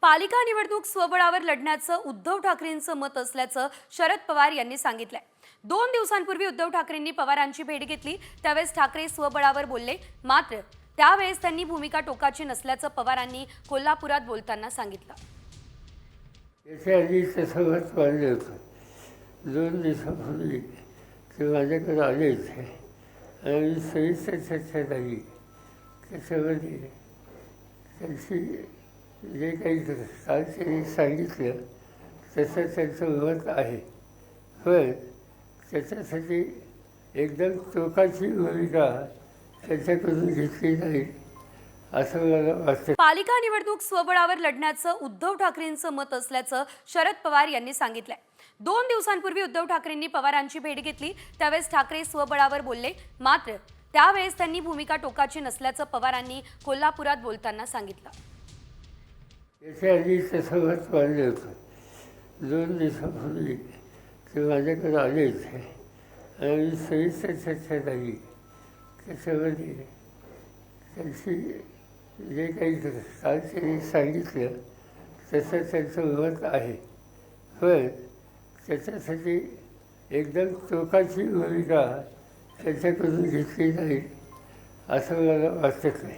पालिका निवडणूक स्वबळावर लढण्याचं उद्धव ठाकरेंचं मत असल्याचं शरद पवार यांनी सांगितलंय। 2 दिवसांपूर्वी उद्धव ठाकरेंनी पवारांची भेट घेतली, त्यावेळेस ठाकरे स्वबळावर बोलले। मात्र त्यावेळेस त्यांनी भूमिका टोकाची नसल्याचं पवारांनी कोल्हापुरात बोलताना सांगितलं। याच्या आधी तसंच पाहिलं होतं। 2 दिवसापूर्वी ते माझ्याकडे आले होते आणि सविस्तर चर्चा झाली। त्याच्यामध्ये त्यांची जे काही काल त्यांनी सांगितलं तसं त्यांचं मत आहे, पण त्याच्यासाठी एकदम टोकाची भूमिका त्यांच्याकडून घेतली जाईल असं मला वाटतं। पालिका निवडणूक स्वबळावर लढण्याचं उद्धव ठाकरेंचं मत असल्याचं शरद पवार यांनी सांगितलंय। 2 दिवसांपूर्वी उद्धव ठाकरेंनी पवारांची भेट घेतली, त्यावेळेस ठाकरे स्वबळावर बोलले। मात्र त्यावेळेस त्यांनी भूमिका टोकाची नसल्याचं पवारांनी कोल्हापुरात बोलताना सांगितलं। याच्या आधी तसंच पाहिलं होतं। 2 दिवसापूर्वी ते माझ्याकडे आले होते आणि सविस्तर चर्चा झाली। त्याच्यामध्ये त्यांची जे काही काल त्यांनी सांगितलं तसं त्यांचं मत आहे, पण त्याच्यासाठी एकदम टोकाची भूमिका त्यांच्याकडून घेतली जाईल असं मला वाटत नाही।